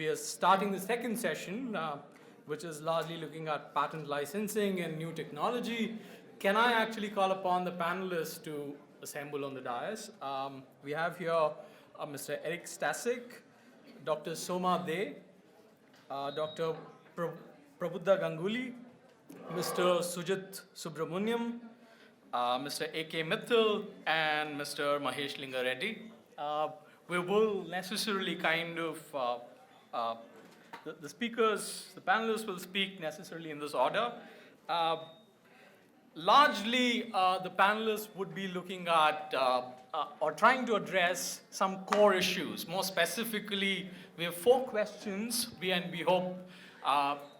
We are starting the second session, which is largely looking at patent licensing and new technology. Can I actually call upon the panelists to assemble on the dais? We have here Mr. Eric Stasek, Dr. Soma De, Dr. Prabuddha Ganguly, Mr. Sujit Subramaniam, Mr. A.K. Mittal, and Mr. Mahesh Linga Reddy. We will necessarily kind of, the speakers, the panelists will speak necessarily in this order. Largely, the panelists would be looking at or trying to address some core issues. More specifically, we have 4 questions, and we hope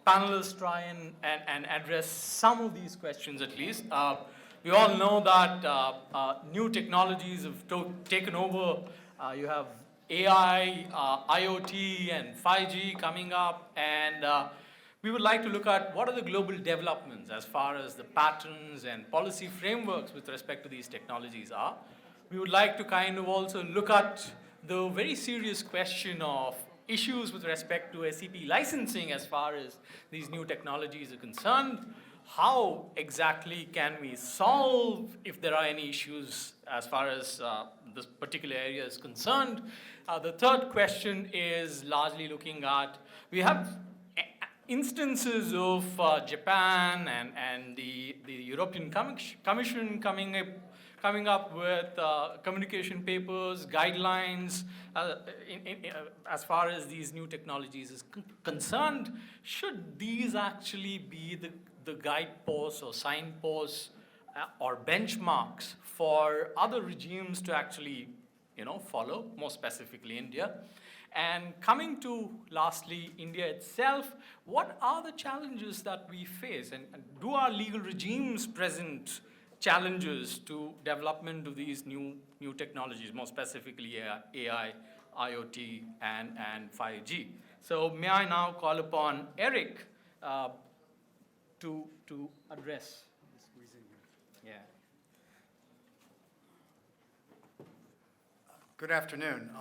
panelists try and address some of these questions at least. We all know that new technologies have taken over. You have AI, IoT, and 5G coming up, and we would like to look at what are the global developments as far as the patterns and policy frameworks with respect to these technologies are. We would like to kind of also look at the very serious question of issues with respect to SEP licensing as far as these new technologies are concerned. How exactly can we solve if there are any issues as far as this particular area is concerned? The third question is largely looking at, we have instances of Japan and the European Commission coming up with communication papers, guidelines as far as these new technologies is concerned. Should these actually be the guideposts or signposts or benchmarks for other regimes to actually, follow, more specifically India? And coming to, lastly, India itself, what are the challenges that we face? And do our legal regimes present challenges to development of these new technologies, more specifically AI, IoT, and 5G? So may I now call upon Eric to address? Yeah. Good afternoon.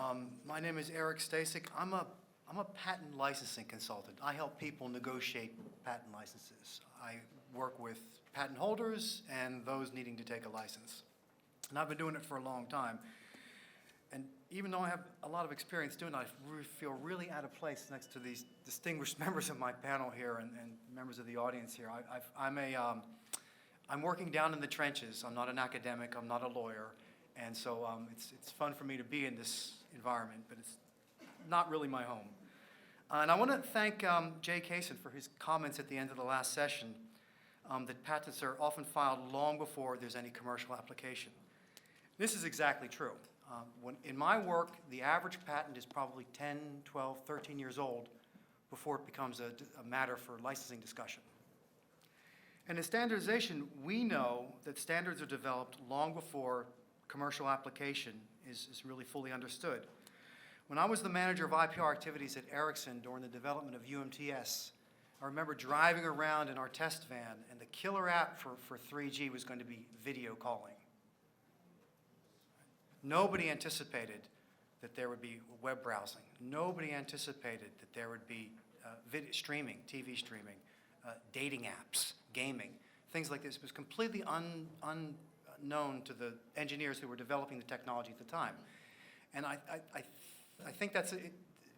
My name is Eric Stasek. I'm a patent licensing consultant. I help people negotiate patent licenses. I work with patent holders and those needing to take a license. And I've been doing it for a long time. And even though I have a lot of experience doing it, I feel really out of place next to these distinguished members of my panel here and members of the audience here. I'm working down in the trenches. I'm not an academic. I'm not a lawyer. And so it's fun for me to be in this environment, but it's not really my home. And I want to thank Jay Kaysen for his comments at the end of the last session that patents are often filed long before there's any commercial application. This is exactly true. In my work, the average patent is probably 10, 12, 13 years old before it becomes a matter for licensing discussion. And in standardization, we know that standards are developed long before commercial application is really fully understood. When I was the manager of IPR activities at Ericsson during the development of UMTS, I remember driving around in our test van, and the killer app for 3G was going to be video calling. Nobody anticipated that there would be web browsing. Nobody anticipated that there would be video streaming, TV streaming, dating apps, gaming, things like this. It was completely unknown to the engineers who were developing the technology at the time. And I think that's,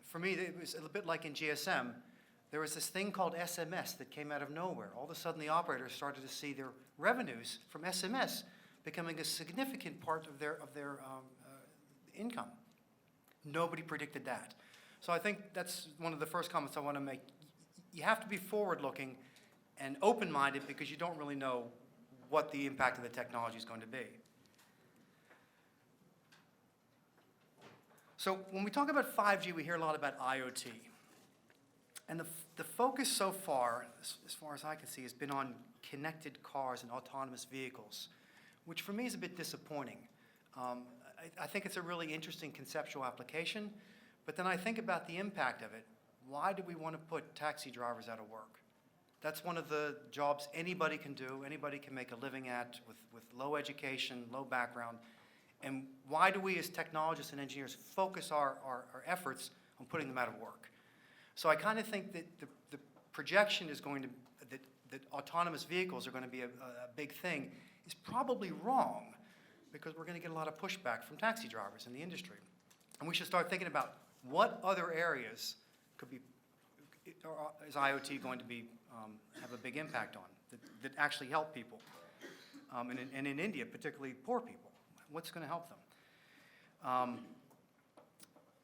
for me, it was a bit like in GSM. There was this thing called SMS that came out of nowhere. All of a sudden, the operators started to see their revenues from SMS becoming a significant part of their income. Nobody predicted that. So I think that's one of the first comments I want to make. You have to be forward-looking and open-minded because you don't really know what the impact of the technology is going to be. So when we talk about 5G, we hear a lot about IoT. And the focus so far as I can see, has been on connected cars and autonomous vehicles, which for me is a bit disappointing. I think it's a really interesting conceptual application, but then I think about the impact of it. Why do we want to put taxi drivers out of work? That's one of the jobs anybody can do, anybody can make a living at with low education, low background. And why do we as technologists and engineers focus our efforts on putting them out of work? So I kind of think that the projection is going to, that autonomous vehicles are going to be a big thing is probably wrong, because we're going to get a lot of pushback from taxi drivers in the industry. And we should start thinking about what other areas could be, is IoT going to be, have a big impact on, that actually help people. And in India, particularly poor people. What's going to help them?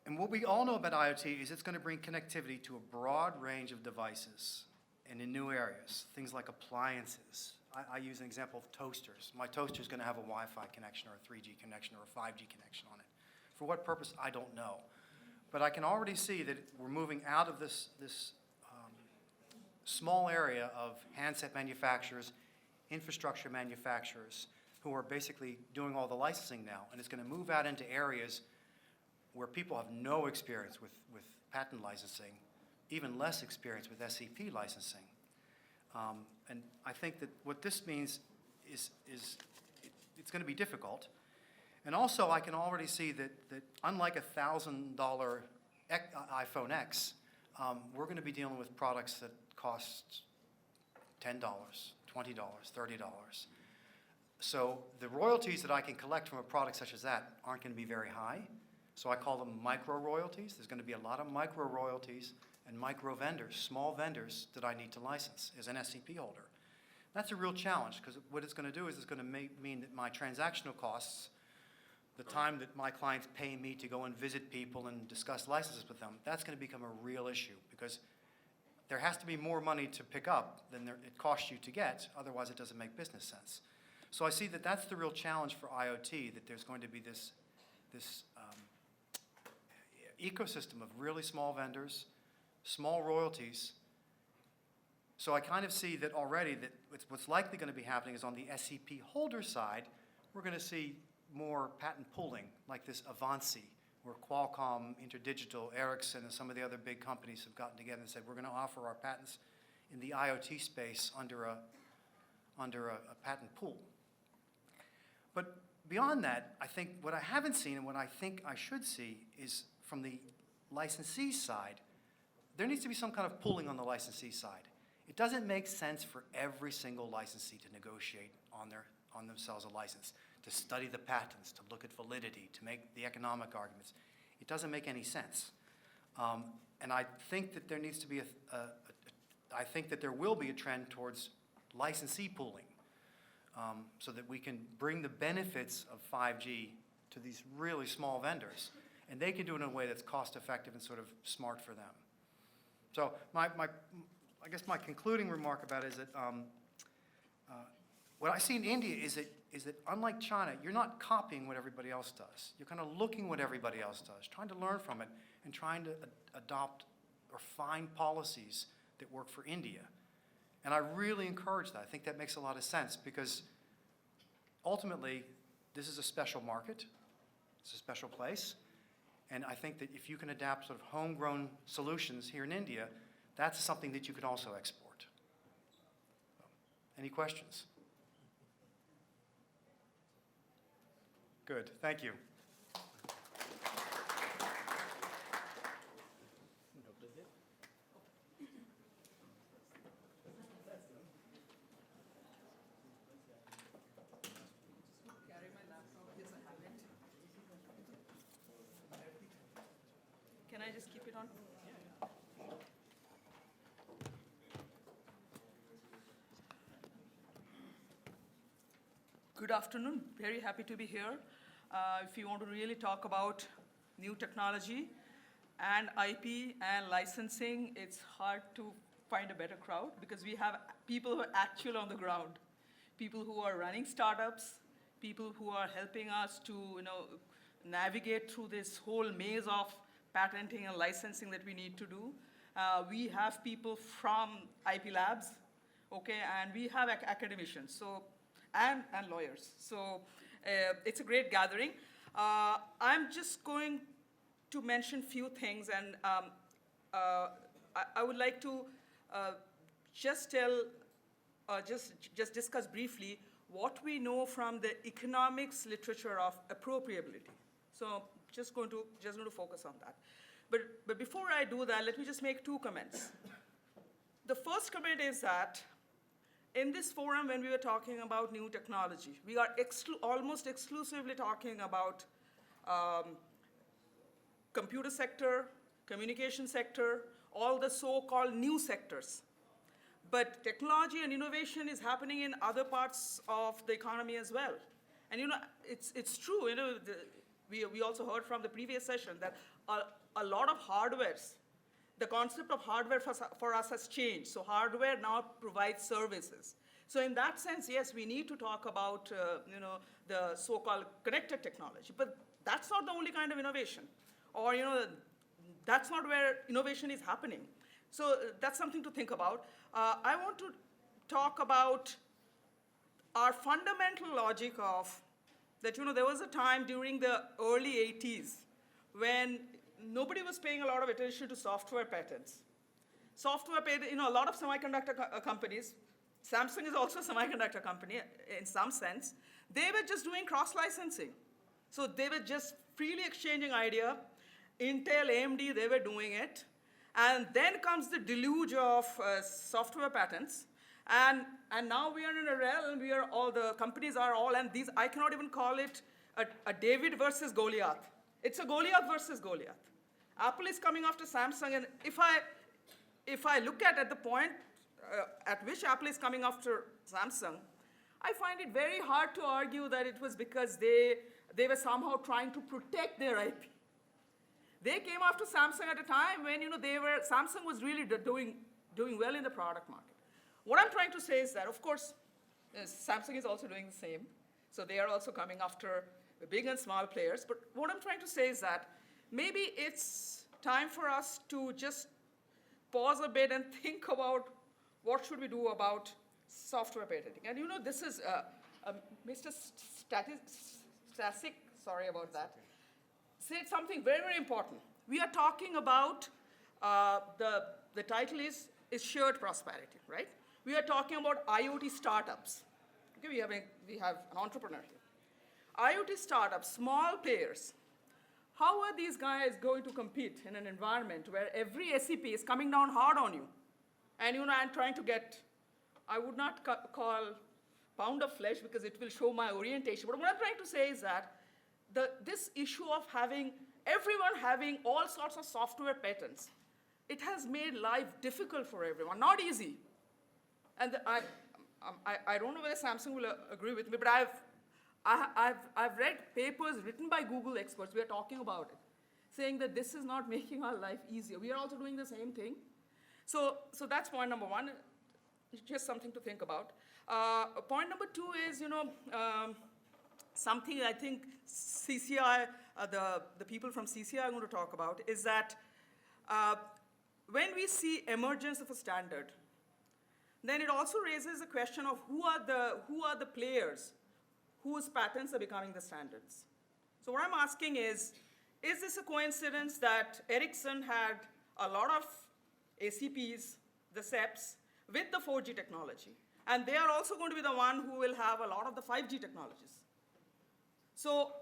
And what we all know about IoT is it's going to bring connectivity to a broad range of devices and in new areas, things like appliances. I use an example of toasters. My toaster is going to have a Wi-Fi connection or a 3G connection or a 5G connection on it. For what purpose, I don't know. But I can already see that we're moving out of this small area of handset manufacturers, infrastructure manufacturers, who are basically doing all the licensing now. And it's going to move out into areas where people have no experience with patent licensing, even less experience with SEP licensing. And I think that what this means is it's going to be difficult. And also, I can already see that unlike a $1,000 iPhone X, we're going to be dealing with products that cost $10, $20, $30. So the royalties that I can collect from a product such as that aren't going to be very high. So I call them micro royalties. There's going to be a lot of micro royalties and micro vendors, small vendors that I need to license as an SCP holder. That's a real challenge, because what it's going to do is it's going to mean that my transactional costs, the time that my clients pay me to go and visit people and discuss licenses with them, that's going to become a real issue, because there has to be more money to pick up than it costs you to get. Otherwise, it doesn't make business sense. So I see that that's the real challenge for IoT, that there's going to be this ecosystem of really small vendors, small royalties. So I kind of see that already, that what's likely going to be happening is on the SCP holder side, we're going to see more patent pooling, like this Avanci, where Qualcomm, Interdigital, Ericsson, and some of the other big companies have gotten together and said, we're going to offer our patents in the IoT space under a patent pool. But beyond that, I think what I haven't seen and what I think I should see is from the licensee side, there needs to be some kind of pooling on the licensee side. It doesn't make sense for every single licensee to negotiate on themselves a license, to study the patents, to look at validity, to make the economic arguments. It doesn't make any sense. And I think that there needs to be I think that there will be a trend towards licensee pooling, so that we can bring the benefits of 5G to these really small vendors, and they can do it in a way that's cost effective and sort of smart for them. So I guess my concluding remark about it is that what I see in India is that unlike China, you're not copying what everybody else does. You're kind of looking what everybody else does, trying to learn from it, and trying to adopt or find policies that work for India. And I really encourage that. I think that makes a lot of sense, because ultimately, this is a special market. It's a special place. And I think that if you can adapt sort of homegrown solutions here in India, that's something that you can also export. Any questions? Good, thank you. Can I just keep it on? Good afternoon. Very happy to be here. If you want to really talk about new technology and IP and licensing, it's hard to find a better crowd, because we have people who are actually on the ground, people who are running startups, people who are helping us to navigate through this whole maze of patenting and licensing that we need to do. We have people from IP labs, okay, and we have academicians, so and lawyers. So it's a great gathering. I'm just going to mention few things, and I would like to just discuss briefly what we know from the economics literature of appropriability. So just going to focus on that. But before I do that, let me just make two comments. The first comment is that in this forum, when we were talking about new technology, we are almost exclusively talking about computer sector, communication sector, all the so-called new sectors. But technology and innovation is happening in other parts of the economy as well. And it's true, we also heard from the previous session that a lot of hardwares, the concept of hardware for us has changed. So hardware now provides services. So in that sense, yes, we need to talk about the so-called connected technology. But that's not the only kind of innovation. Or that's not where innovation is happening. So that's something to think about. I want to talk about our fundamental logic of that, there was a time during the early 80s when nobody was paying a lot of attention to software patents. Software patent, a lot of semiconductor companies, Samsung is also a semiconductor company in some sense, they were just doing cross-licensing. So they were just freely exchanging idea. Intel, AMD, they were doing it. And then comes the deluge of software patents. And now we are in a realm where all the companies are all, and these, I cannot even call it a David versus Goliath. It's a Goliath versus Goliath. Apple is coming after Samsung, and if I look at the point at which Apple is coming after Samsung, I find it very hard to argue that it was because they were somehow trying to protect their IP. They came after Samsung at a time when Samsung was really doing well in the product market. What I'm trying to say is that, of course, Samsung is also doing the same. So they are also coming after the big and small players. But what I'm trying to say is that maybe it's time for us to just pause a bit and think about what should we do about software patenting. And this is Mr. Stasek, sorry about that, said something very, very important. We are talking about, the title is shared prosperity, right? We are talking about IoT startups. Okay, we have an entrepreneur here. IoT startups, small players. How are these guys going to compete in an environment where every SEP is coming down hard on you? And I'm trying to get, I would not call pound of flesh because it will show my orientation. But what I'm trying to say is that this issue of everyone having all sorts of software patents, it has made life difficult for everyone, not easy. And I don't know whether Samsung will agree with me, but I've read papers written by Google experts, we are talking about it, saying that this is not making our life easier. We are also doing the same thing. So that's point number one, it's just something to think about. Point number two is, something I think CCI, the people from CCI are going to talk about, is that when we see emergence of a standard, then it also raises the question of who are the players whose patents are becoming the standards. So what I'm asking is this a coincidence that Ericsson had a lot of ACPs, the SEPs, with the 4G technology, and they are also going to be the one who will have a lot of the 5G technologies. So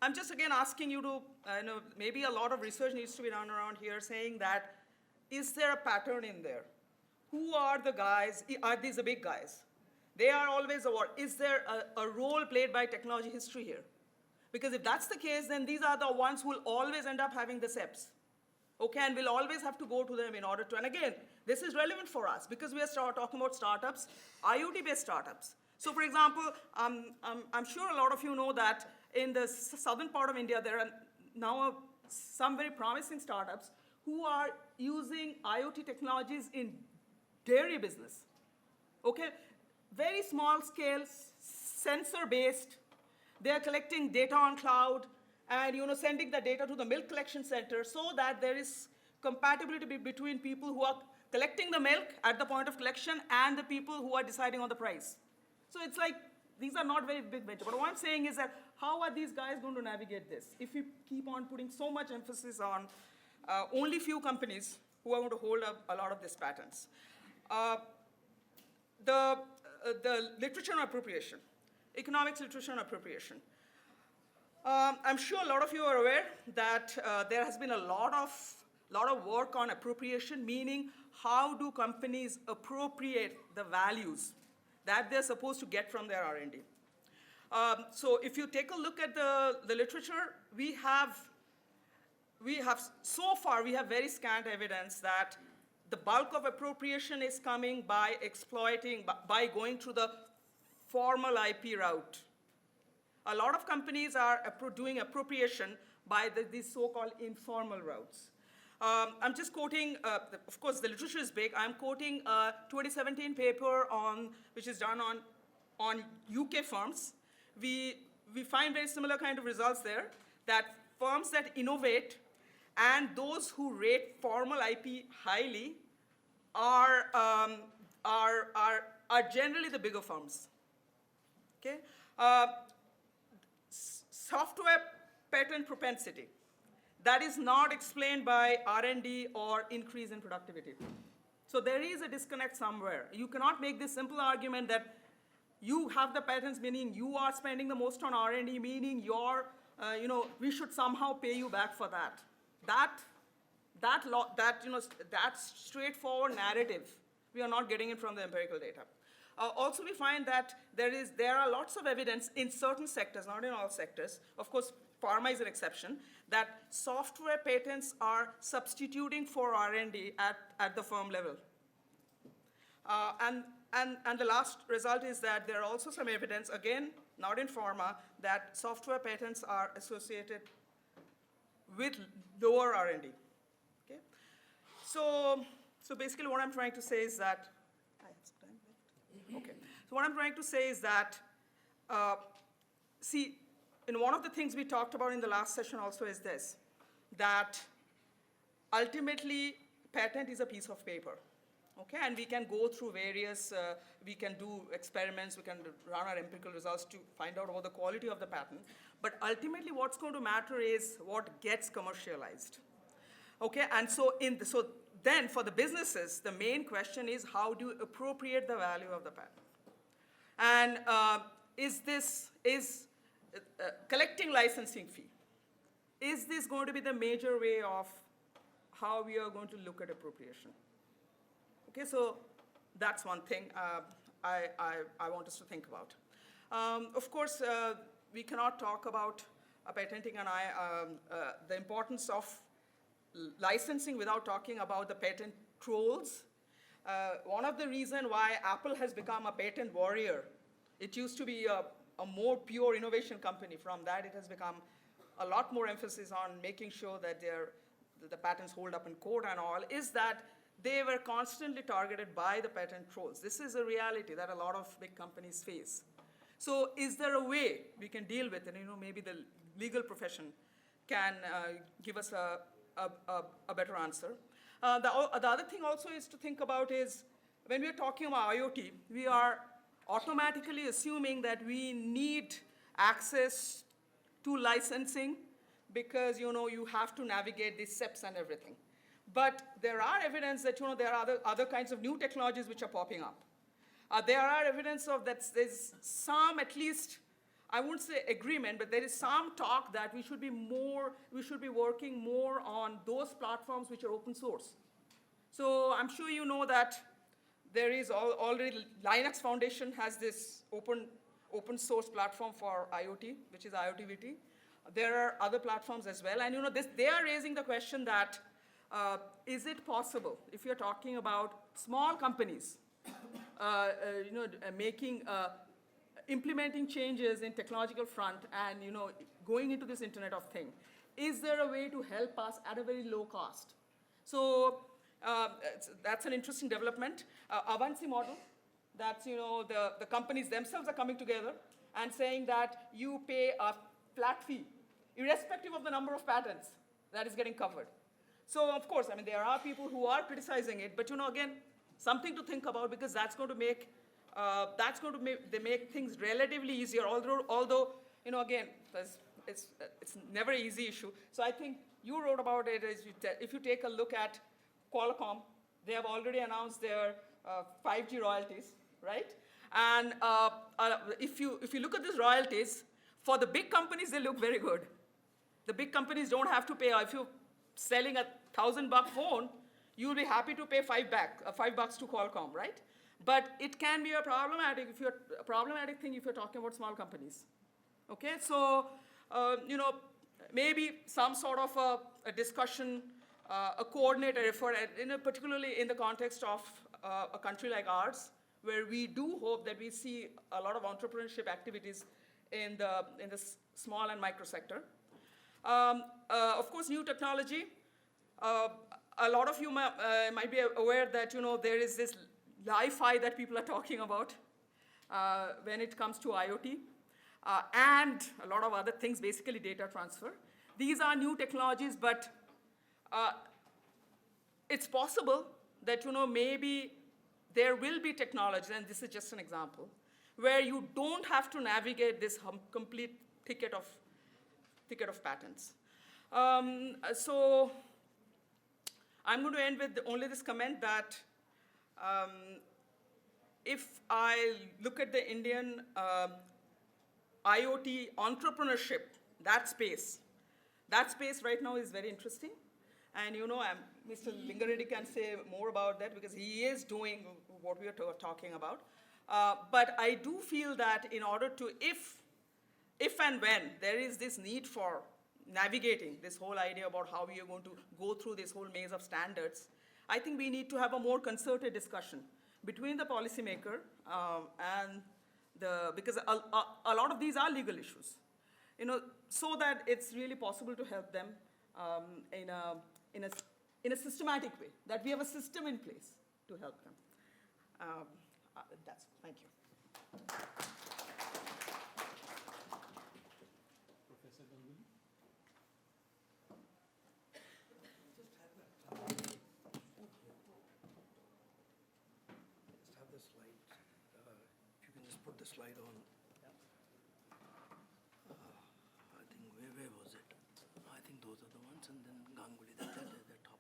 I'm just again asking you to, maybe a lot of research needs to be done around here saying that, is there a pattern in there? Who are the guys? Are these the big guys? They are always is there a role played by technology history here? Because if that's the case, then these are the ones who will always end up having the SEPs. Okay, and we'll always have to go to them in order to, and again, this is relevant for us because we are talking about startups, IoT-based startups. So for example, I'm sure a lot of you know that in the southern part of India, there are now some very promising startups who are using IoT technologies in dairy business. Okay, very small scale, sensor-based. They are collecting data on cloud and sending the data to the milk collection center so that there is compatibility between people who are collecting the milk at the point of collection and the people who are deciding on the price. So it's like, these are not very big ventures. But what I'm saying is that how are these guys going to navigate this if we keep on putting so much emphasis on only few companies who are going to hold up a lot of these patents? The literature on appropriation, economics literature on appropriation. I'm sure a lot of you are aware that there has been a lot of work on appropriation, meaning how do companies appropriate the values that they're supposed to get from their R&D. So if you take a look at the literature, we have so far, we have very scant evidence that the bulk of appropriation is coming by exploiting, by going through the formal IP route. A lot of companies are doing appropriation by these so-called informal routes. I'm just quoting, of course, the literature is big. I'm quoting a 2017 paper which is done on UK firms. We find very similar kind of results there, that firms that innovate and those who rate formal IP highly are generally the bigger firms. Okay? Software patent propensity. That is not explained by R&D or increase in productivity. So there is a disconnect somewhere. You cannot make this simple argument that you have the patents, meaning you are spending the most on R&D, meaning we should somehow pay you back for that. That straightforward narrative, we are not getting it from the empirical data. Also, we find that there are lots of evidence in certain sectors, not in all sectors. Of course, pharma is an exception, that software patents are substituting for R&D at the firm level. And the last result is that there are also some evidence, again, not in pharma, that software patents are associated with lower R&D. Okay? So basically what I'm trying to say is that, I have some time left. Okay. So what I'm trying to say is that, see, in one of the things we talked about in the last session also is this, that ultimately patent is a piece of paper. Okay, and we can go through various, we can do experiments, we can run our empirical results to find out about the quality of the patent. But ultimately what's going to matter is what gets commercialized. Okay, and so then for the businesses, the main question is how do you appropriate the value of the patent? And collecting licensing fee, is this going to be the major way of how we are going to look at appropriation? Okay, so that's one thing I want us to think about. Of course, we cannot talk about patenting and the importance of licensing without talking about the patent trolls. One of the reasons why Apple has become a patent warrior, it used to be a more pure innovation company. From that, it has become a lot more emphasis on making sure that the patents hold up in court and all, is that they were constantly targeted by the patent trolls. This is a reality that a lot of big companies face. So is there a way we can deal with it? And maybe the legal profession can give us a better answer. The other thing also is to think about is, when we are talking about IoT, we are automatically assuming that we need access to licensing because you have to navigate these steps and everything. But there are evidence that there are other kinds of new technologies which are popping up. There are evidence of that there's some, at least, I wouldn't say agreement, but there is some talk that we should be working more on those platforms which are open source. So I'm sure you know that there is already, Linux Foundation has this open source platform for IoT, which is IoTVT. There are other platforms as well, and they are raising the question that is it possible, if you're talking about small companies, implementing changes in technological front and going into this Internet of Things, is there a way to help us at a very low cost? So that's an interesting development. Avanci model, that's the companies themselves are coming together and saying that you pay a flat fee, irrespective of the number of patents that is getting covered. So of course, there are people who are criticizing it, but again, something to think about, because that's going to make things relatively easier. Although again, it's never an easy issue. So I think you wrote about it. If you take a look at Qualcomm, they have already announced their 5G royalties, right? And if you look at these royalties, For the big companies, they look very good. The big companies don't have to pay. If you're selling a $1,000 phone, you'll be happy to pay $5 to Qualcomm, right? But it can be a problematic thing if you're talking about small companies. Okay, so maybe some sort of a discussion, a coordinated effort, particularly in the context of a country like ours, where we do hope that we see a lot of entrepreneurship activities in the small and micro sector. Of course, new technology. A lot of you might be aware that there is this Li-Fi that people are talking about when it comes to IoT, and a lot of other things, basically data transfer. These are new technologies, but it's possible that maybe there will be technologies, and this is just an example, where you don't have to navigate this complete thicket of patents. So I'm going to end with only this comment that if I look at the Indian IoT entrepreneurship, that space right now is very interesting. And Mr. Lingareddy can say more about that because he is doing what we are talking about. But I do feel that in order to, if and when there is this need for navigating this whole idea about how we are going to go through this whole maze of standards, I think we need to have a more concerted discussion between the policymaker and because a lot of these are legal issues, so that it's really possible to help them in a systematic way, that we have a system in place to help them. Thank you. Professor Ganguly? Just have the slide. If you can just put the slide on. I think, where was it? I think those are the ones, and then Ganguly, that's at the top.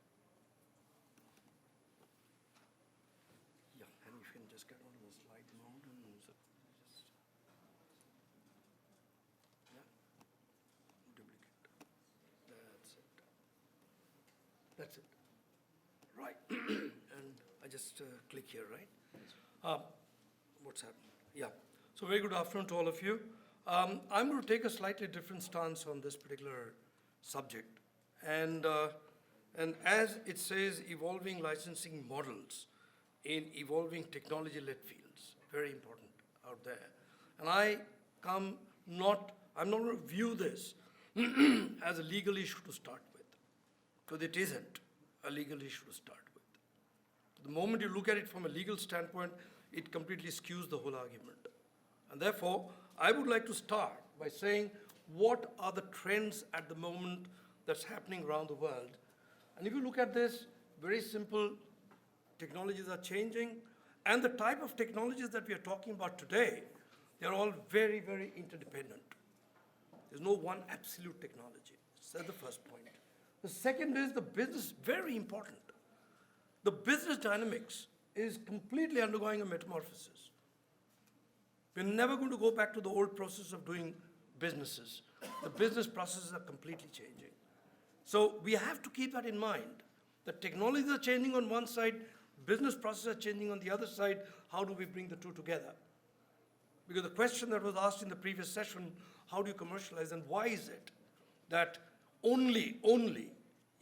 Yeah, and if you can just get onto the slide mode and just, yeah, duplicate. That's it. That's it. Right. And I just click here, right? What's happening? Yeah. So very good afternoon to all of you. I'm going to take a slightly different stance on this particular subject. And as it says, evolving licensing models in evolving technology-led fields, very important out there. And I'm not going to view this as a legal issue to start with, because it isn't a legal issue to start with. The moment you look at it from a legal standpoint, it completely skews the whole argument. And therefore, I would like to start by saying what are the trends at the moment that's happening around the world. And if you look at this, very simple, technologies are changing, and the type of technologies that we are talking about today, they're all very, very interdependent. There's no one absolute technology. That's the first point. The second is the business, very important. The business dynamics is completely undergoing a metamorphosis. We're never going to go back to the old process of doing businesses. The business processes are completely changing. So we have to keep that in mind. The technologies are changing on one side, business processes are changing on the other side. How do we bring the two together? Because the question that was asked in the previous session, how do you commercialize, and why is it that only,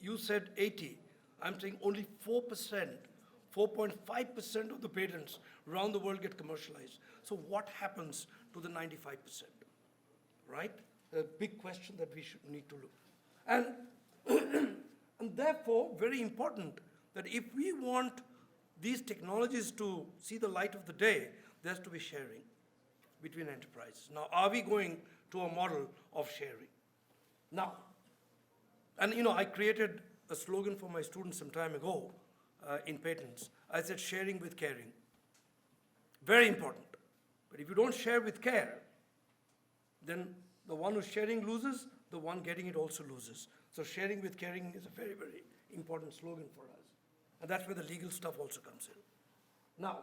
you said 80, I'm saying only 4%, 4.5% of the patents around the world get commercialized. So what happens to the 95%, right? A big question that we need to look. And therefore, very important that if we want these technologies to see the light of the day, there has to be sharing between enterprises. Now, are we going to a model of sharing? Now, and I created a slogan for my students some time ago in patents. I said sharing with caring. Very important. But if you don't share with care, then the one who's sharing loses, the one getting it also loses. So sharing with caring is a very, very important slogan for us. And that's where the legal stuff also comes in. Now,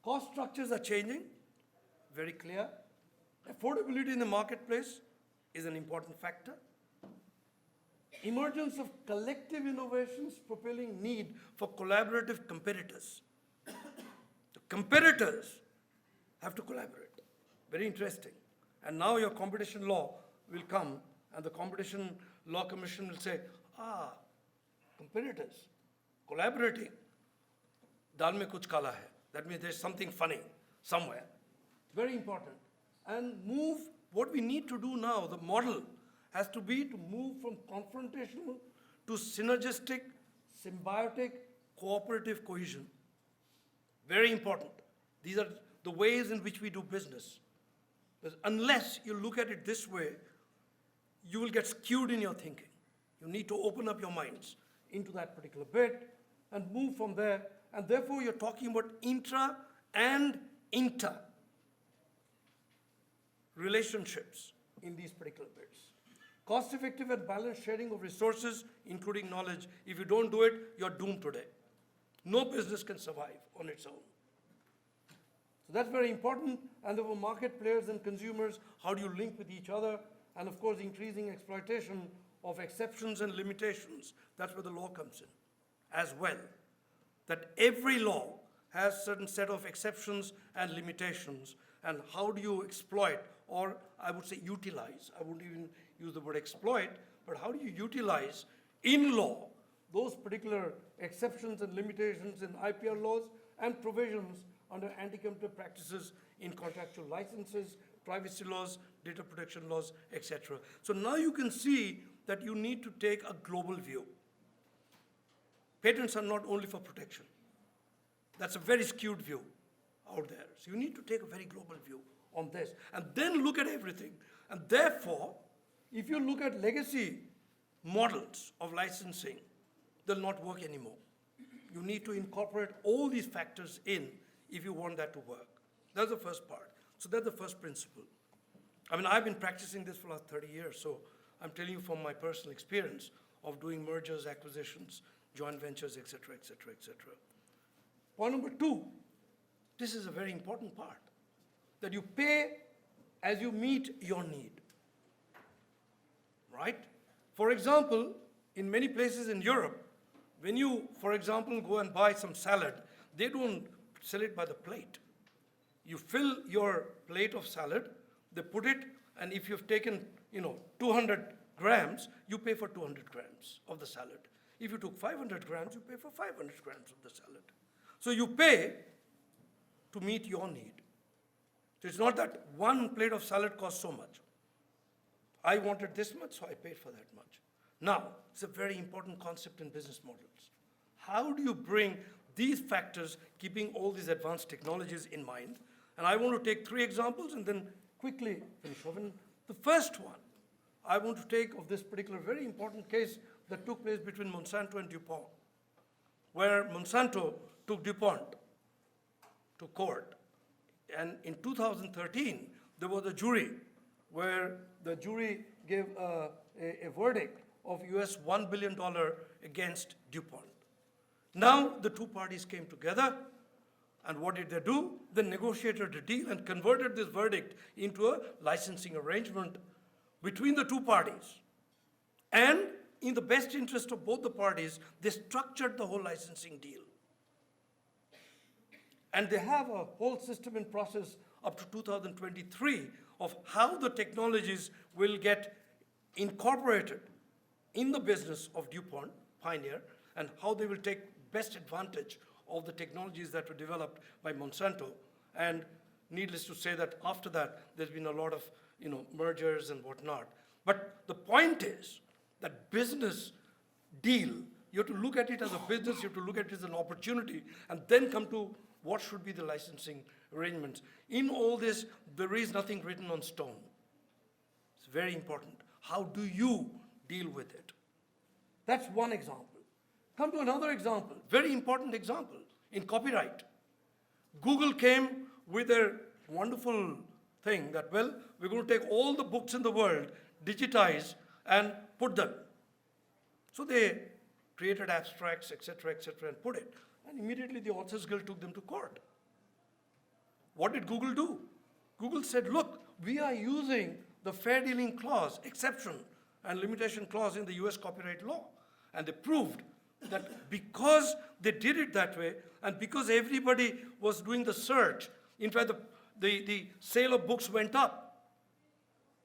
cost structures are changing, very clear. Affordability in the marketplace, is an important factor. Emergence of collective innovations propelling need for collaborative competitors. The competitors have to collaborate. Very interesting. And now your competition law will come and the Competition Law Commission will say, competitors, collaborating, dal mein kuch kala hai. That means there's something funny somewhere. Very important. And what we need to do now, the model has to be to move from confrontational to synergistic, symbiotic, cooperative cohesion. Very important. These are the ways in which we do business. Because unless you look at it this way, you will get skewed in your thinking. You need to open up your minds into that particular bit and move from there. And therefore, you're talking about intra and inter relationships in these particular bits. Cost-effective and balanced sharing of resources, including knowledge. If you don't do it, you're doomed today. No business can survive on its own. So that's very important. And there were market players and consumers, how do you link with each other? And of course, increasing exploitation of exceptions and limitations. That's where the law comes in as well. That every law has a certain set of exceptions and limitations. And how do you exploit, or I would say utilize, I wouldn't even use the word exploit, but how do you utilize in law those particular exceptions and limitations in IPR laws and provisions under anti-competitive practices in contractual licenses, privacy laws, data protection laws, etc. So now you can see that you need to take a global view. Patents are not only for protection. That's a very skewed view out there. So you need to take a very global view on this and then look at everything. And therefore, if you look at legacy models of licensing, they'll not work anymore. You need to incorporate all these factors in if you want that to work. That's the first part. So that's the first principle. I mean, I've been practicing this for the last 30 years, so I'm telling you from my personal experience of doing mergers, acquisitions, joint ventures, et cetera, et cetera, et cetera. Point number two, this is a very important part, that you pay as you meet your need, right? For example, in many places in Europe, when you, for example, go and buy some salad, they don't sell it by the plate. You fill your plate of salad, they put it, and if you've taken, 200 grams, you pay for 200 grams of the salad. If you took 500 grams, you pay for 500 grams of the salad. So you pay to meet your need. So it's not that one plate of salad costs so much. I wanted this much, so I paid for that much. Now, it's a very important concept in business models. How do you bring these factors, keeping all these advanced technologies in mind? And I want to take 3 examples and then quickly finish off. And the first one I want to take of this particular very important case that took place between Monsanto and DuPont, where Monsanto took DuPont to court. And in 2013, there was a jury where the jury gave a verdict of US $1 billion against DuPont. Now the 2 parties came together, and what did they do? They negotiated a deal and converted this verdict into a licensing arrangement between the 2 parties. And in the best interest of both the parties, they structured the whole licensing deal. And they have a whole system in process up to 2023 of how the technologies will get incorporated in the business of DuPont, Pioneer, and how they will take best advantage of the technologies that were developed by Monsanto. And needless to say that after that, there's been a lot of mergers and whatnot. But the point is that business deal, you have to look at it as a business, you have to look at it as an opportunity, and then come to what should be the licensing arrangements. In all this, there is nothing written on stone. It's very important. How do you deal with it? That's one example. Come to another example, very important example, in copyright. Google came with their wonderful thing that, well, we're going to take all the books in the world, digitize, and put them. So they created abstracts, et cetera, and put it. And immediately the Authors Guild took them to court. What did Google do? Google said, look, we are using the fair dealing clause, exception and limitation clause in the US copyright law. And they proved that because they did it that way, and because everybody was doing the search, in fact, the sale of books went up,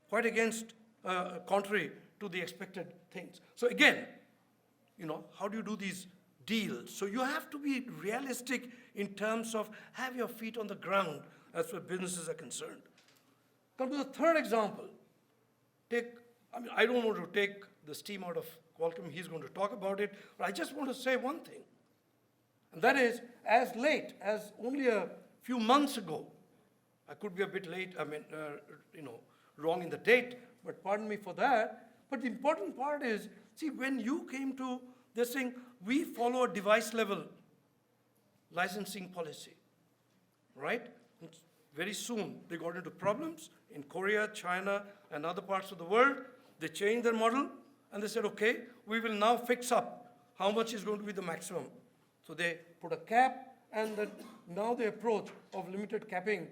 quite against, contrary to the expected things. So again, how do you do these deals? So you have to be realistic in terms of have your feet on the ground as far as businesses are concerned. Come to the third example. I don't want to take the steam out of Qualcomm, he's going to talk about it, but I just want to say one thing. And that is, as late as only a few months ago, I could be a bit late, wrong in the date, but pardon me for that. But the important part is, see, when you came to this thing, we follow a device level licensing policy, right? And very soon they got into problems in Korea, China, and other parts of the world. They changed their model and they said, okay, we will now fix up how much is going to be the maximum. So they put a cap, and now the approach of limited capping,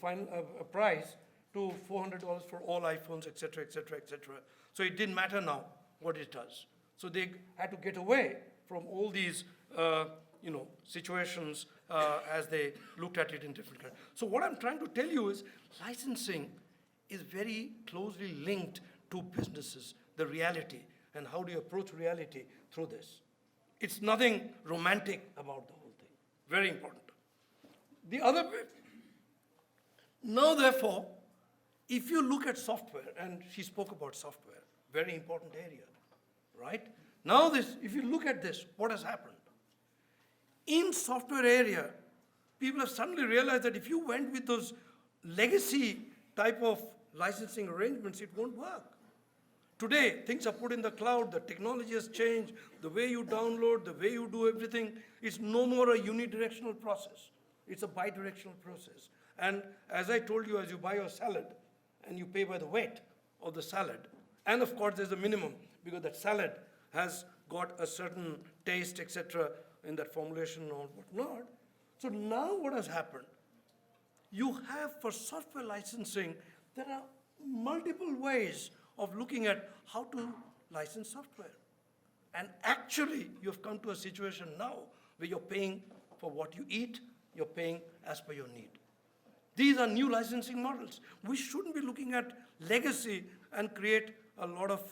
final price to $400 for all iPhones, et cetera, et cetera, et cetera. So it didn't matter now what it does. So they had to get away from all these, situations as they looked at it in different countries. So what I'm trying to tell you is licensing is very closely linked to businesses, the reality, and how do you approach reality through this. It's nothing romantic about the whole thing. Very important. The other bit, now therefore, if you look at software, and she spoke about software, very important area, right? Now if you look at this, what has happened? In software area, people have suddenly realized that if you went with those legacy type of licensing arrangements, it won't work. Today, things are put in the cloud, the technology has changed, the way you download, the way you do everything, it's no more a unidirectional process. It's a bidirectional process. And as I told you, as you buy your salad, and you pay by the weight of the salad, and of course there's a minimum, because that salad has got a certain taste, etc., in that formulation or whatnot. So now what has happened? You have, for software licensing, there are multiple ways of looking at how to license software. And actually, you've come to a situation now where you're paying for what you eat, you're paying as per your need. These are new licensing models. We shouldn't be looking at legacy and create a lot of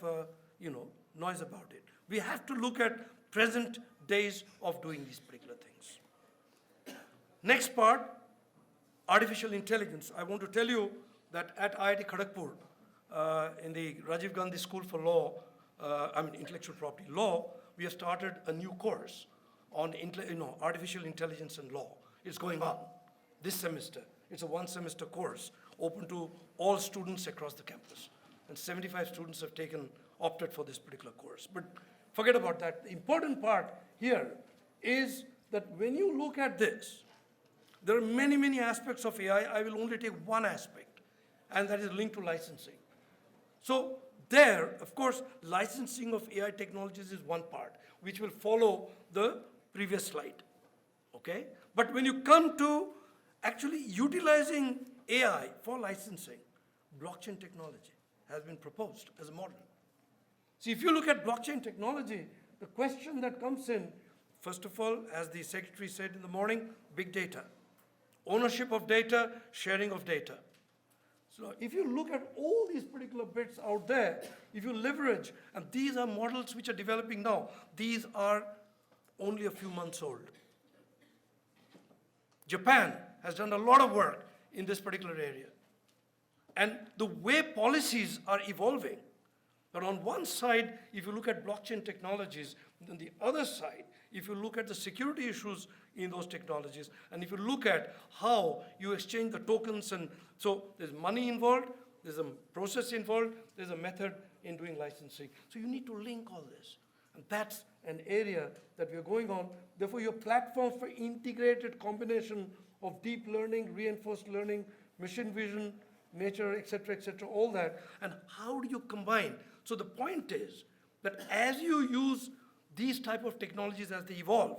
noise about it. We have to look at present days of doing these particular things. Next part, artificial intelligence. I want to tell you that at IIT Kharagpur, in the Rajiv Gandhi School for Law, Intellectual Property Law, we have started a new course on artificial intelligence and law. It's going on this semester. It's a one-semester course open to all students across the campus. And 75 students have opted for this particular course. But forget about that. The important part here is that when you look at this, there are many, many aspects of AI. I will only take one aspect, and that is linked to licensing. So there, of course, licensing of AI technologies is one part, which will follow the previous slide, okay? But when you come to actually utilizing AI for licensing, blockchain technology has been proposed as a model. See, if you look at blockchain technology, the question that comes in, first of all, as the secretary said in the morning, big data. Ownership of data, sharing of data. So if you look at all these particular bits out there, if you leverage, and these are models which are developing now, these are only a few months old. Japan has done a lot of work in this particular area. And the way policies are evolving, but on one side, if you look at blockchain technologies, on the other side, if you look at the security issues in those technologies, and if you look at how you exchange the tokens, and so there's money involved, there's a process involved, there's a method in doing licensing. So you need to link all this. And that's an area that we're going on. Therefore, your platform for integrated combination of deep learning, reinforced learning, machine vision, nature, et cetera, all that. And how do you combine? So the point is that as you use these type of technologies as they evolve,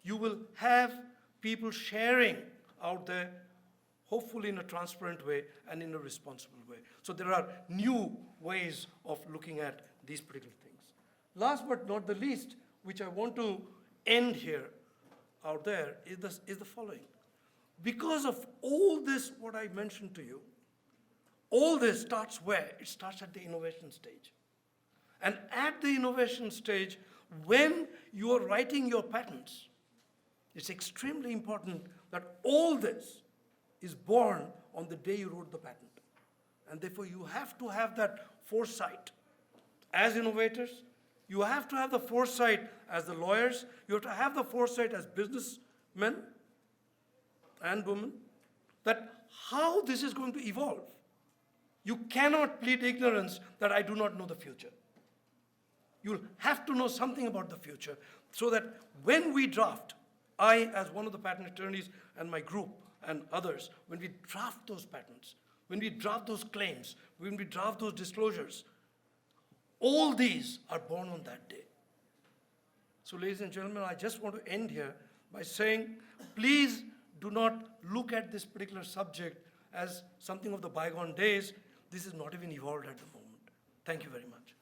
you will have people sharing out there hopefully in a transparent way and in a responsible way. So there are new ways of looking at these particular things. Last but not the least, which I want to end here, out there, is the following. Because of all this, what I mentioned to you, all this starts where? It starts at the innovation stage. And at the innovation stage, when you are writing your patents, it's extremely important that all this is born on the day you wrote the patent. And therefore, you have to have that foresight. As innovators, you have to have the foresight as the lawyers, you have to have the foresight as businessmen and women, that how this is going to evolve. You cannot plead ignorance that I do not know the future. You'll have to know something about the future so that when we draft, I, as one of the patent attorneys and my group and others, when we draft those patents, when we draft those claims, when we draft those disclosures, all these are born on that day. So ladies and gentlemen, I just want to end here by saying, please do not look at this particular subject as something of the bygone days. This is not even evolved at the moment. Thank you very much.